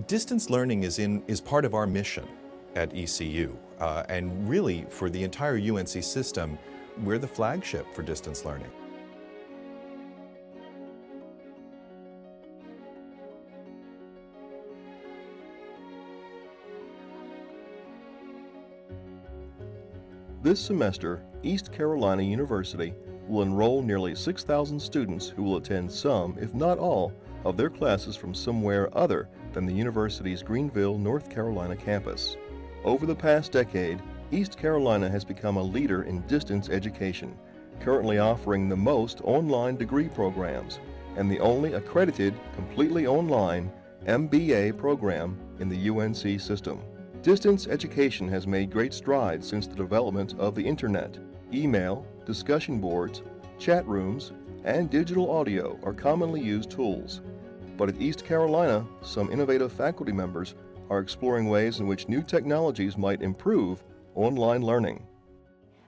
Distance learning is part of our mission at ECU, and really for the entire UNC system, we're the flagship for distance learning. This semester, East Carolina University will enroll nearly 6,000 students who will attend some, if not all, of their classes from somewhere other than the university's Greenville, North Carolina campus. Over the past decade, East Carolina has become a leader in distance education, currently offering the most online degree programs and the only accredited, completely online MBA program in the UNC system. Distance education has made great strides since the development of the internet. Email, discussion boards, chat rooms, and digital audio are commonly used tools. But at East Carolina, some innovative faculty members are exploring ways in which new technologies might improve online learning.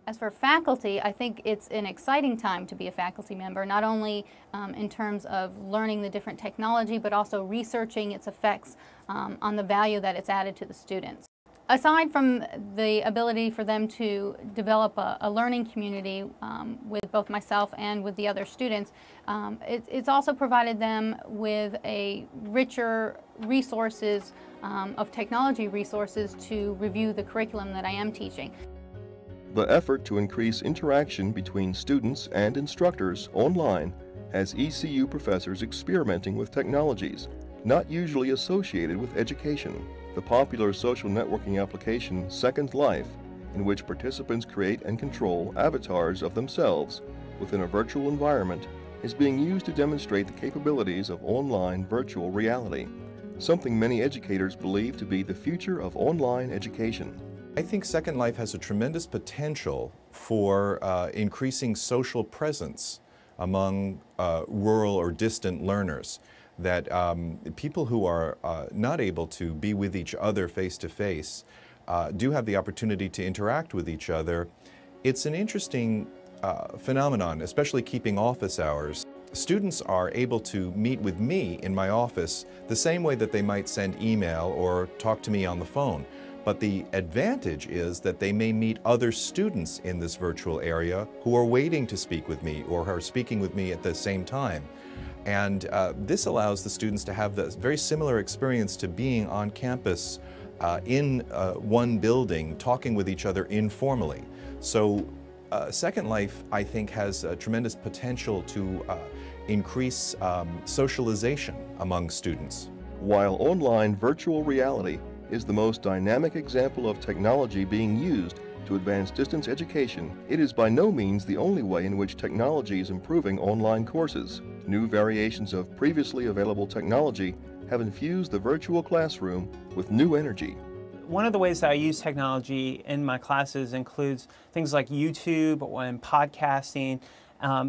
As for faculty, I think it's an exciting time to be a faculty member, not only in terms of learning the different technology, but also researching its effects on the value that it's added to the students. Aside from the ability for them to develop a learning community with both myself and with the other students, it's also provided them with a richer resources of technology resources to review the curriculum that I am teaching. The effort to increase interaction between students and instructors online has ECU professors experimenting with technologies not usually associated with education. The popular social networking application Second Life, in which participants create and control avatars of themselves within a virtual environment, is being used to demonstrate the capabilities of online virtual reality, something many educators believe to be the future of online education. I think Second Life has a tremendous potential for increasing social presence among rural or distant learners, that people who are not able to be with each other face to face do have the opportunity to interact with each other. It's an interesting phenomenon, especially keeping office hours. Students are able to meet with me in my office the same way that they might send email or talk to me on the phone. But the advantage is that they may meet other students in this virtual area who are waiting to speak with me or are speaking with me at the same time. And this allows the students to have the very similar experience to being on campus in one building, talking with each other informally. So Second Life, I think, has a tremendous potential to increase socialization among students. While online virtual reality is the most dynamic example of technology being used to advance distance education, it is by no means the only way in which technology is improving online courses. New variations of previously available technology have infused the virtual classroom with new energy. One of the ways that I use technology in my classes includes things like YouTube and podcasting,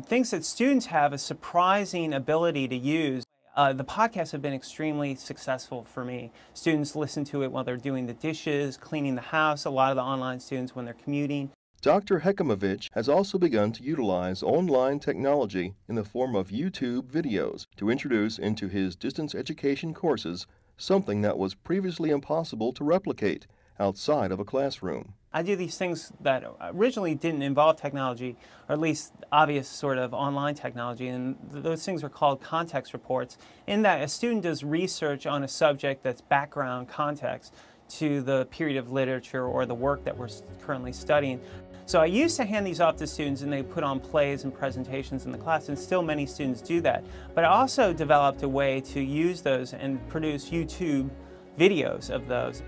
things that students have a surprising ability to use. The podcasts have been extremely successful for me. Students listen to it while they're doing the dishes, cleaning the house, a lot of the online students when they're commuting. Dr. Hekimovich has also begun to utilize online technology in the form of YouTube videos to introduce into his distance education courses something that was previously impossible to replicate outside of a classroom. I do these things that originally didn't involve technology, or at least obvious sort of online technology, and those things are called context reports, in that a student does research on a subject that's background context to the period of literature or the work that we're currently studying. So I used to hand these off to students and they put on plays and presentations in the class, and still many students do that. But I also developed a way to use those and produce YouTube videos of those.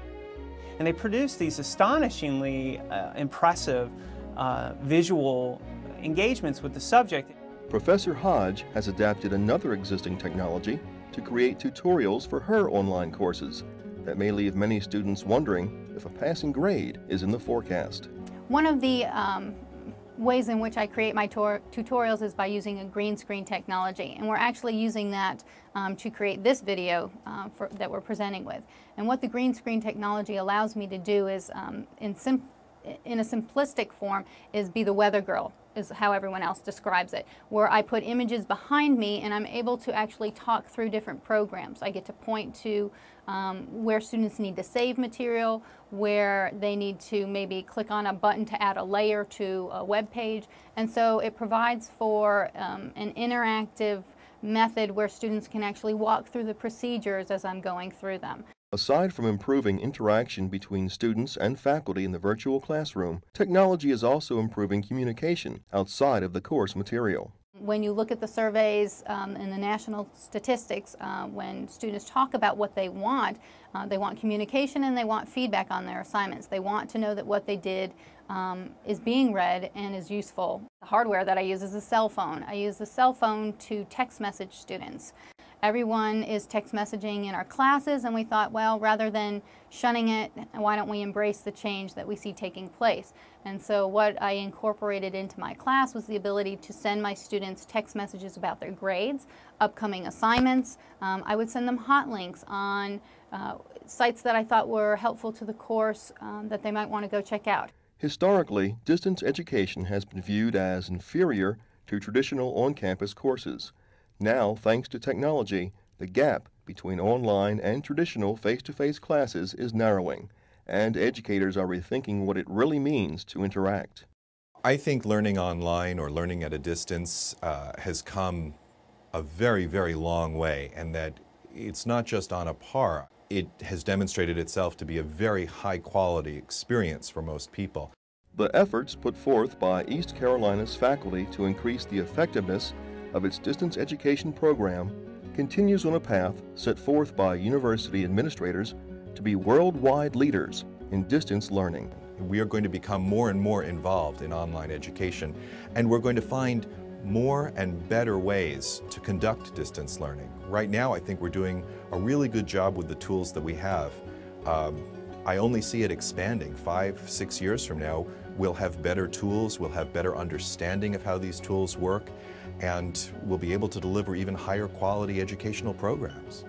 And they produce these astonishingly impressive visual engagements with the subject. Professor Hodge has adapted another existing technology to create tutorials for her online courses that may leave many students wondering if a passing grade is in the forecast. One of the ways in which I create my tutorials is by using a green screen technology, and we're actually using that to create this video that we're presenting with. And what the green screen technology allows me to do is, in a simplistic form, is be the weather girl is how everyone else describes it, where I put images behind me and I'm able to actually talk through different programs. I get to point to where students need to save material, where they need to maybe click on a button to add a layer to a web page. And so it provides for an interactive method where students can actually walk through the procedures as I'm going through them. Aside from improving interaction between students and faculty in the virtual classroom, technology is also improving communication outside of the course material. When you look at the surveys and the national statistics, when students talk about what they want communication and they want feedback on their assignments. They want to know that what they did is being read and is useful. The hardware that I use is a cell phone. I use the cell phone to text message students. Everyone is text messaging in our classes, and we thought, well, rather than shunning it, why don't we embrace the change that we see taking place? And so what I incorporated into my class was the ability to send my students text messages about their grades, upcoming assignments. I would send them hot links on sites that I thought were helpful to the course that they might want to go check out. Historically, distance education has been viewed as inferior to traditional on-campus courses. Now, thanks to technology, the gap between online and traditional face-to-face classes is narrowing, and educators are rethinking what it really means to interact. I think learning online or learning at a distance has come a very, very long way, and that it's not just on a par. It has demonstrated itself to be a very high-quality experience for most people. The efforts put forth by East Carolina's faculty to increase the effectiveness of its distance education program continues on a path set forth by university administrators to be worldwide leaders in distance learning. We are going to become more and more involved in online education, and we're going to find more and better ways to conduct distance learning. Right now, I think we're doing a really good job with the tools that we have. I only see it expanding. 5-6 years from now, we'll have better tools, we'll have better understanding of how these tools work, and we'll be able to deliver even higher quality educational programs.